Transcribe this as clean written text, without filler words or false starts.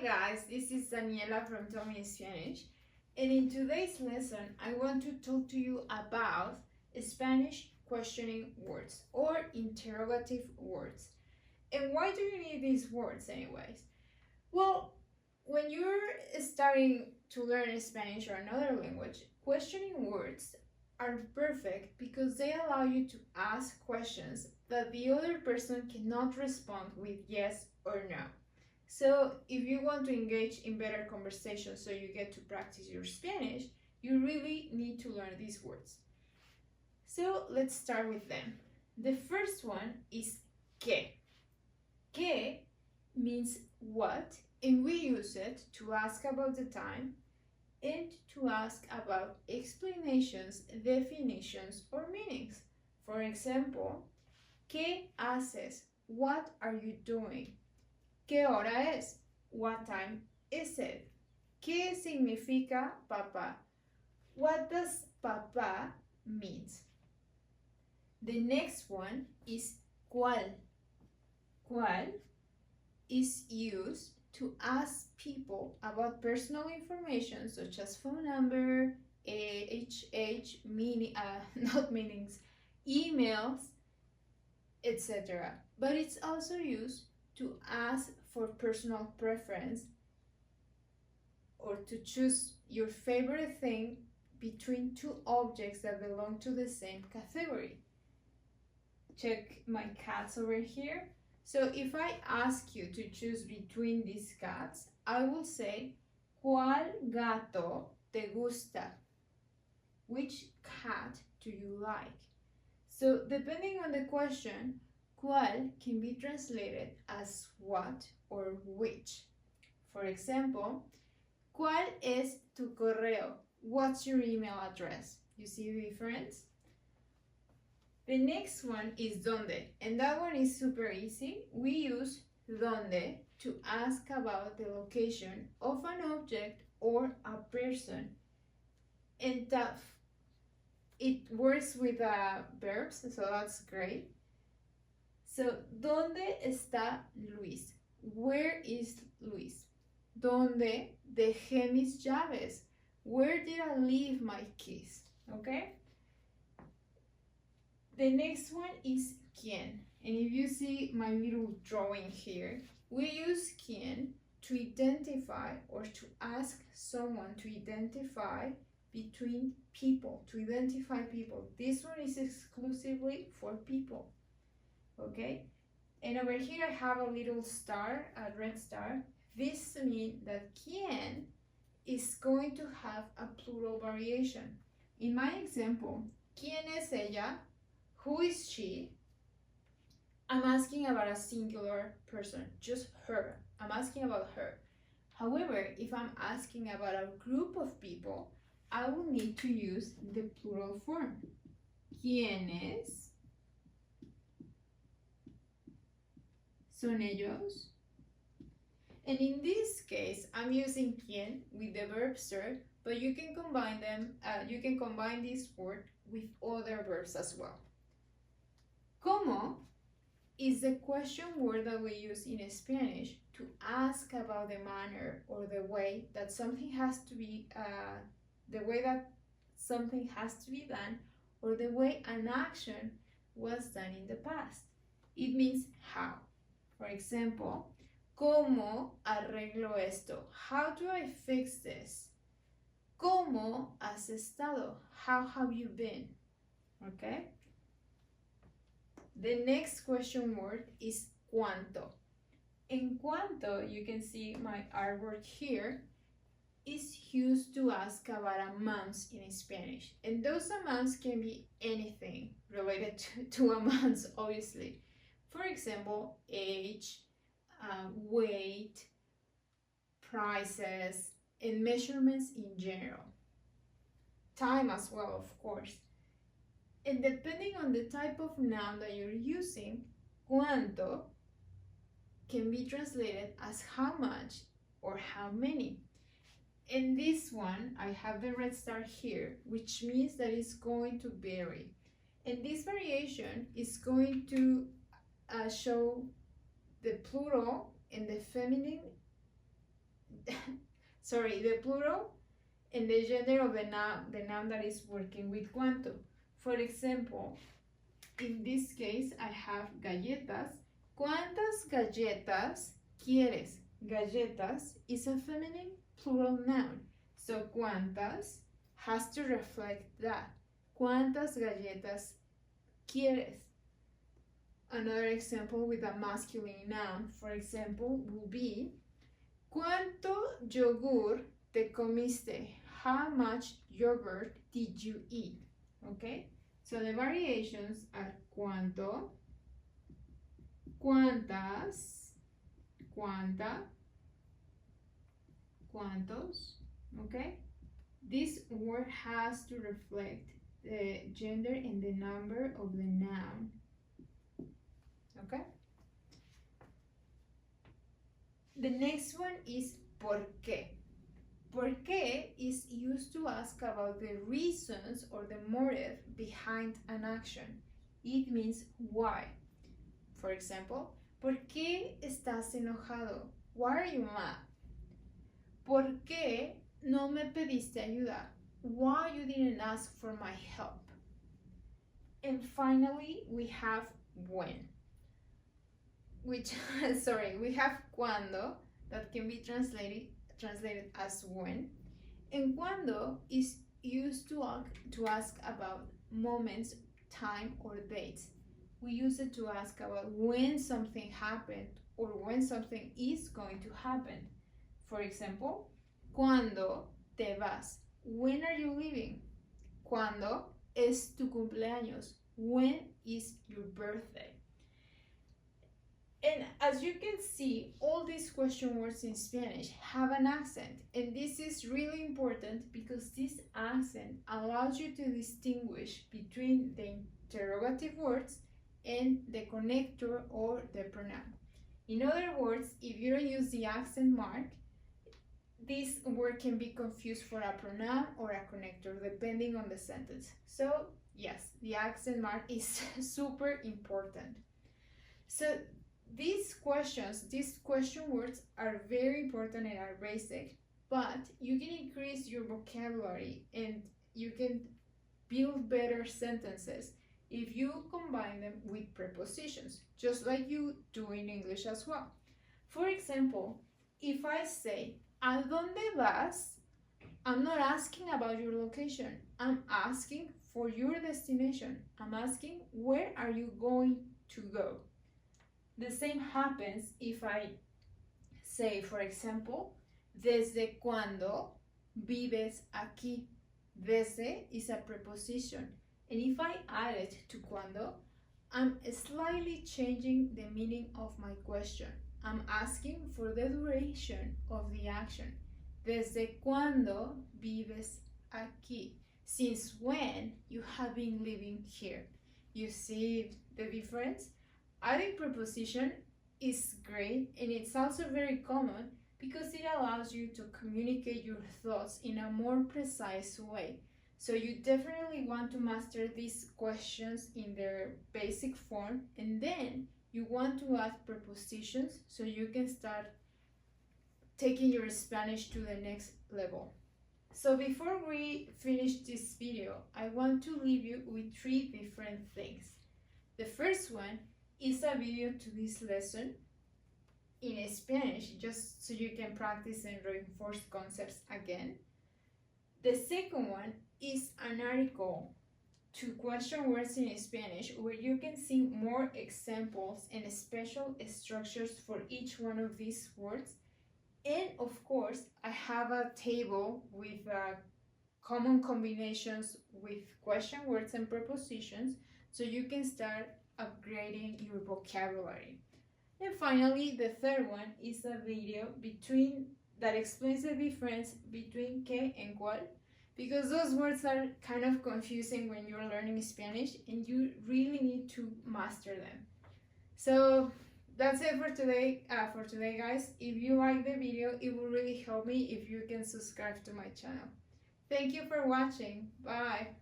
guys, this is Daniela from Tommy Spanish, and in today's lesson I want to talk to you about Spanish questioning words or interrogative words. And why do you need these words anyways? Well, when you're starting to learn Spanish or another language, questioning words are perfect because they allow you to ask questions that the other person cannot respond with yes or no. So, if you want to engage in better conversation so you get to practice your Spanish, you really need to learn these words. So, let's start with them. The first one is que. Que means what, and we use it to ask about the time and to ask about explanations, definitions, or meanings. For example, ¿qué haces? What are you doing? ¿Qué hora es? What time is it? ¿Qué significa papá? What does papá means? The next one is cuál. Cuál is used to ask people about personal information such as phone number, not meanings, emails, etc. But it's also used to ask for personal preference or to choose your favorite thing between two objects that belong to the same category. Check my cats over here. So if I ask you to choose between these cats, I will say, ¿Cuál gato te gusta? Which cat do you like? So depending on the question, ¿cuál can be translated as what or which. For example, ¿cuál es tu correo? What's your email address? You see the difference? The next one is ¿dónde? And that one is super easy. We use ¿dónde? To ask about the location of an object or a person. And it works with verbs, so that's great. So, ¿dónde está Luis? Where is Luis? ¿Dónde dejé mis llaves? Where did I leave my keys? Okay? The next one is quién. And if you see my little drawing here, we use quién to identify or to ask someone to identify between people, to identify people. This one is exclusively for people. Okay? And over here I have a little star, a red star. This means that quién is going to have a plural variation. In my example, ¿quién es ella? Who is she? I'm asking about a singular person, just her. I'm asking about her. However, if I'm asking about a group of people, I will need to use the plural form. ¿Quiénes son ellos? And in this case, I'm using quién with the verb ser, but you can combine them. You can combine this word with other verbs as well. ¿Cómo is the question word that we use in Spanish to ask about the manner or the way that something has to be, done, or the way an action was done in the past. It means how. For example, ¿cómo arreglo esto? How do I fix this? ¿Cómo has estado? How have you been? Okay? The next question word is cuánto. En cuánto, you can see my artwork here, is used to ask about amounts in Spanish. And those amounts can be anything related to amounts, obviously. For example, age, weight, prices, and measurements in general. Time as well, of course. And depending on the type of noun that you're using, cuánto can be translated as how much or how many. In this one, I have the red star here, which means that it's going to vary. And this variation is going to show the plural and the feminine the plural and the gender of the noun that is working with cuánto. For example, in this case, I have galletas. ¿Cuántas galletas quieres? Galletas is a feminine plural noun. So cuántas has to reflect that. ¿Cuántas galletas quieres? Another example with a masculine noun, for example, will be ¿Cuánto yogur te comiste? How much yogurt did you eat? Okay? So the variations are cuánto, cuántas, cuánta, cuántos, okay? This word has to reflect the gender and the number of the noun, okay? The next one is ¿por qué? ¿Por qué is used to ask about the reasons or the motive behind an action. It means why. For example, ¿por qué estás enojado? Why are you mad? ¿Por qué no me pediste ayuda? Why you didn't ask for my help? And finally, we have when. Which, we have cuando, that can be translated as when. And cuando is used to ask about moments, time, or dates. We use it to ask about when something happened or when something is going to happen. For example, ¿cuándo te vas? When are you leaving? ¿Cuándo es tu cumpleaños? When is your birthday? And as you can see, all these question words in Spanish have an accent. And this is really important because this accent allows you to distinguish between the interrogative words and the connector or the pronoun. In other words, if you don't use the accent mark, this word can be confused for a pronoun or a connector depending on the sentence. So yes, the accent mark is super important. So these question words are very important and are basic, but you can increase your vocabulary and you can build better sentences if you combine them with prepositions, just like you do in English as well. For example, if I say, ¿A dónde vas? I'm not asking about your location. I'm asking for your destination. I'm asking, where are you going to go? The same happens if I say, for example, ¿Desde cuándo vives aquí? Desde is a preposition. And if I add it to cuándo, I'm slightly changing the meaning of my question. I'm asking for the duration of the action. ¿Desde cuándo vives aquí? Since when you have been living here? You see the difference? Adding preposition is great, and it's also very common because it allows you to communicate your thoughts in a more precise way. So you definitely want to master these questions in their basic form, and then you want to add prepositions so you can start taking your Spanish to the next level. So before we finish this video, I want to leave you with 3 different things. The first one is a video to this lesson in Spanish, just so you can practice and reinforce concepts again. The second one is an article to question words in Spanish, where you can see more examples and special structures for each one of these words. And of course, I have a table with common combinations with question words and prepositions, so you can start upgrading your vocabulary. And finally, the third one is a video that explains the difference between qué and cuál, because those words are kind of confusing when you're learning Spanish and you really need to master them. So that's it for today, guys. If you like the video, it will really help me if you can subscribe to my channel. Thank you for watching. Bye.